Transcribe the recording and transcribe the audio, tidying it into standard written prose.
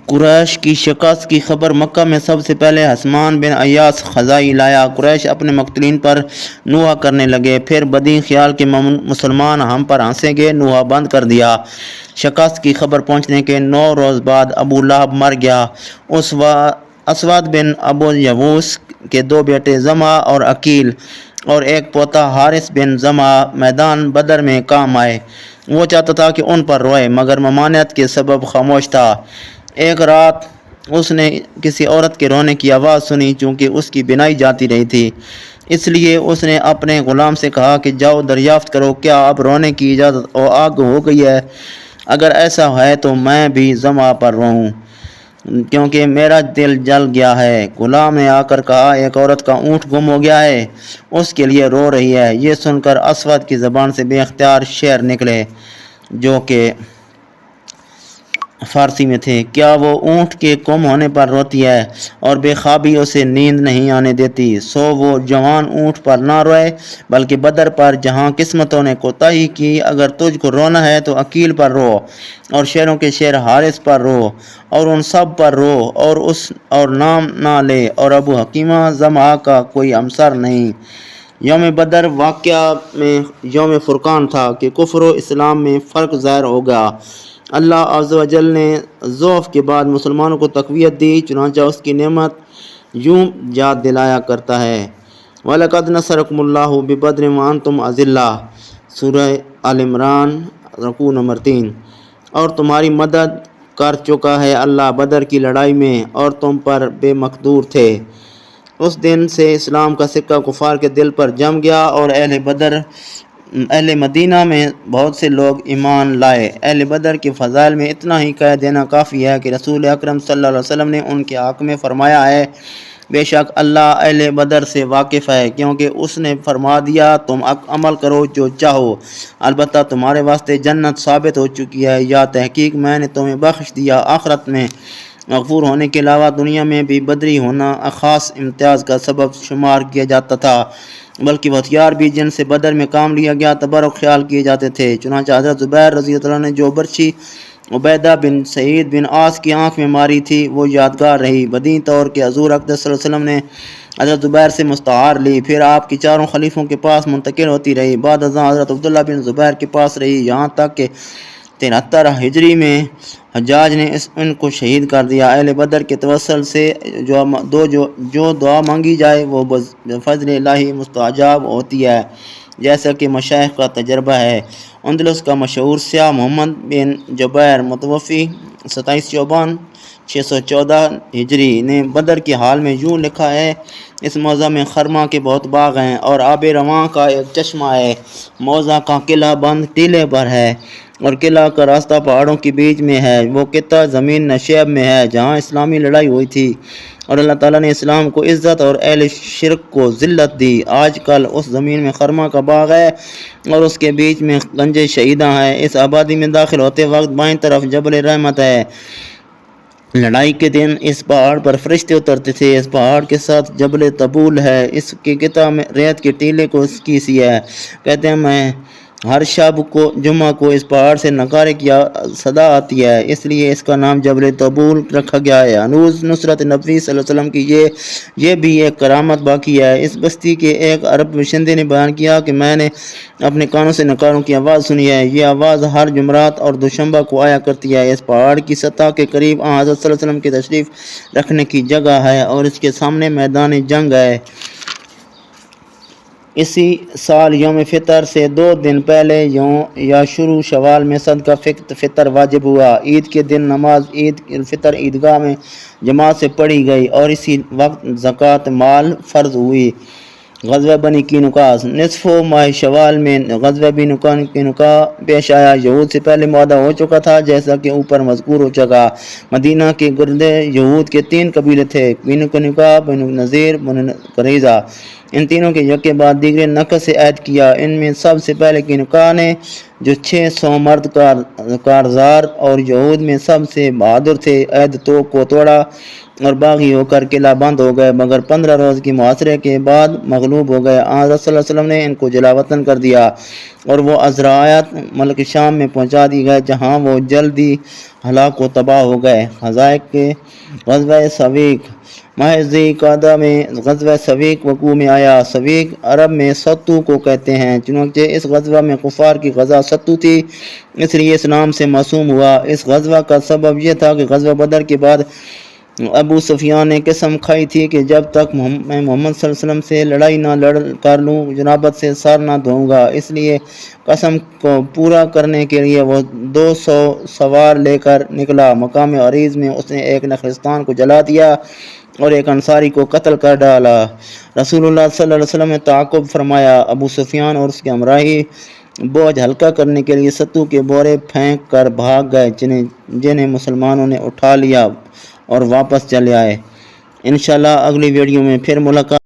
قریش کی شکست کی خبر مکہ میں سب سے پہلے حسمان بن عیاس خزائی لایا۔ قریش اپنے مقتولین پر نوحہ کرنے لگے، پھر بدی خیال کے مسلمان ہم پر ہنسیں گے، نوحہ بند کر دیا۔ شکست کی خبر پہنچنے کے 9 روز بعد ابو لہب مر گیا۔ اسود بن ابو یغوث کے 2 بیٹے زمع اور عقیل اور ایک پوتا حارث بن زمع میدان بدر میں کام آئے۔ وہ چاہتا تھا کہ ان پر روئے مگر ممانعت کے سبب خاموش تھا۔ ایک رات اس نے کسی عورت کے رونے کی آواز سنی، چونکہ اس کی بینائی جاتی رہی تھی، اس لیے اس نے اپنے غلام سے کہا کہ جاؤ دریافت کرو کیا اب رونے کی اجازت ہو گئی ہے؟ اگر ایسا ہے تو میں بھی زمع پر روؤں، کیونکہ میرا دل جل گیا ہے۔ غلام نے آ کر کہا ایک عورت کا اونٹ گم ہو گیا ہے، اس کے لیے رو رہی ہے۔ یہ سن کر اسود کی زبان سے بے اختیار شعر نکلے جو کہ فارسی میں تھے۔ کیا وہ اونٹ کے گم ہونے پر روتی ہے اور بے خوابی اسے نیند نہیں آنے دیتی، سو وہ جوان اونٹ پر نہ روئے بلکہ بدر پر جہاں قسمتوں نے کوتاہی کی۔ اگر تجھ کو رونا ہے تو عقیل پر رو اور شیروں کے شیر حارث پر رو اور ان سب پر رو اور نام نہ لے، اور ابو حکیمہ زمع کا کوئی ہمسر نہیں۔ یوم بدر واقعہ میں یوم فرقان تھا کہ کفر و اسلام میں فرق ظاہر ہو گیا۔ اللہ عز و جل نے ضعف کے بعد مسلمانوں کو تقویت دی، چنانچہ اس کی نعمت یوں یاد دلایا کرتا ہے۔ وَلَقَدْ نَصَرَكُمُ اللَّهُ بِبَدْرٍ وَأَنْتُمْ أَذِلَّةٌ، سورہ آل عمران رکوع نمبر 3۔ اور تمہاری مدد کر چکا ہے اللہ بدر کی لڑائی میں اور تم پر بے مقدور تھے۔ اس دن سے اسلام کا سکہ کفار کے دل پر جم گیا اور اہل مدینہ میں بہت سے لوگ ایمان لائے۔ اہل بدر کے فضائل میں اتنا ہی کہہ دینا کافی ہے کہ رسول اکرم صلی اللہ علیہ وسلم نے ان کے حق میں فرمایا ہے، بے شک اللہ اہل بدر سے واقف ہے، کیونکہ اس نے فرما دیا تم عمل کرو جو چاہو، البتہ تمہارے واسطے جنت ثابت ہو چکی ہے، یا تحقیق میں نے تمہیں بخش دیا۔ آخرت میں مغفور ہونے کے علاوہ دنیا میں بھی بدری ہونا خاص امتیاز کا سبب شمار کیا جاتا تھا، بلکہ وہ ہتھیار بھی جن سے بدر میں کام لیا گیا تبرک خیال کیے جاتے تھے۔ چنانچہ حضرت زبیر رضی اللہ عنہ نے جو برچھی عبیدہ بن سعید بن عاص کی آنکھ میں ماری تھی وہ یادگار رہی۔ بدیہی طور کہ حضور اقدس صلی اللہ علیہ وسلم نے حضرت زبیر سے مستعار لی، پھر آپ کی 4 خلیفوں کے پاس منتقل ہوتی رہی، بعد ازاں حضرت عبداللہ بن زبیر کے پاس رہی، یہاں تک کہ 73 ہجری میں حجاج نے ان کو شہید کر دیا۔ اہل بدر کے توسل سے جو دعا مانگی جائے وہ بفضل الہی مستجاب ہوتی ہے، جیسا کہ مشائخ کا تجربہ ہے۔ اندلس کا مشہور سیاح محمد بن جبیر متوفی 27 شعبان 614 ہجری نے بدر کے حال میں یوں لکھا ہے، اس موضع میں خرما کے بہت باغ ہیں اور آب رواں کا ایک چشمہ ہے، موضع کا قلعہ بند ٹیلے پر ہے اور قلعہ کا راستہ پہاڑوں کے بیچ میں ہے۔ وہ خطہ زمین نشیب میں ہے جہاں اسلامی لڑائی ہوئی تھی اور اللہ تعالیٰ نے اسلام کو عزت اور اہل شرک کو ذلت دی۔ آج کل اس زمین میں خرما کا باغ ہے اور اس کے بیچ میں گنج شہیداں ہے۔ اس آبادی میں داخل ہوتے وقت بائیں طرف جبل رحمت ہے۔ لڑائی کے دن اس پہاڑ پر فرشتے اترتے تھے۔ اس پہاڑ کے ساتھ جبل طبول ہے، اس کے قطع میں ریت کے ٹیلے کو اس کی سی ہے۔ کہتے ہیں میں ہر شب کو جمعہ کو اس پہاڑ سے نعرے کی صدا آتی ہے، اس لیے اس کا نام جبل طبول رکھا گیا ہے۔ ہنوز نصرت نبوی صلی اللہ علیہ وسلم کی یہ بھی ایک کرامت باقی ہے۔ اس بستی کے ایک عرب باشندے نے بیان کیا کہ میں نے اپنے کانوں سے نعروں کی آواز سنی ہے، یہ آواز ہر جمعرات اور دوشنبہ کو آیا کرتی ہے۔ اس پہاڑ کی سطح کے قریب حضرت صلی اللہ علیہ وسلم کی تشریف رکھنے کی جگہ ہے اور اس کے سامنے میدان جنگ ہے۔ اسی سال یوم فطر سے 2 دن پہلے یا شروع شوال میں صدقہ فطر واجب ہوا۔ عید کے دن نماز عید الفطر عیدگاہ میں جماعت سے پڑھی گئی اور اسی وقت زکوٰۃ مال فرض ہوئی۔ غزوہ بنی قینقاع، نصف ماہ شوال میں غزوہ بنی قینقاع پیش آیا۔ یہود سے پہلے معاہدہ ہو چکا تھا جیسا کہ اوپر مذکور ہو چکا۔ مدینہ کے گرد یہود کے 3 قبیلے تھے، بنی قینقاع، بنی نذیر، بنی قریظہ۔ ان تینوں کے یکے بعد دیگرے نکس سے عہد کیا۔ ان میں سب سے پہلے قینقاع نے جو 600 مرد کارزار اور یہود میں سب سے بہادر تھے عہد کو توڑا اور باغی ہو کر قلعہ بند ہو گئے، مگر 15 روز کی محاصرے کے بعد مغلوب ہو گئے۔ حضرت صلی اللہ علیہ وسلم نے ان کو جلا وطن کر دیا۔ اور وہ عزرائیت ملک شام میں پہنچا دی گئے جہاں وہ جلدی ہلاک و تباہ ہو گئے۔ حقائق کے غزوہ سویق ماہ ذی القعدہ میں غزوہ سویق وقوع میں آیا۔ سویق عرب میں ستو کو کہتے ہیں، چنانچہ اس غزوہ میں کفار کی غزہ ستو تھی، اس لیے اس نام سے موسوم ہوا۔ اس غزوہ کا سبب یہ تھا کہ غزوہ بدر کے بعد ابو سفیان نے قسم کھائی تھی کہ جب تک میں محمد صلی اللہ علیہ وسلم سے لڑائی نہ کر لوں جنابت سے سر نہ دھوؤں گا۔ اس لیے قسم کو پورا کرنے کے لیے وہ 200 سوار لے کر نکلا۔ مقام عریض میں اس نے ایک نخلستان کو جلا دیا اور ایک انصاری کو قتل کر ڈالا۔ رسول اللہ صلی اللہ علیہ وسلم نے تعاقب فرمایا۔ ابو سفیان اور اس کے ہمراہی بوجھ ہلکا کرنے کے لیے ستو کے بورے پھینک کر بھاگ گئے، جنہیں مسلمانوں نے اٹھا لیا اور واپس چلے آئے۔ انشاءاللہ اگلی ویڈیو میں پھر ملاقات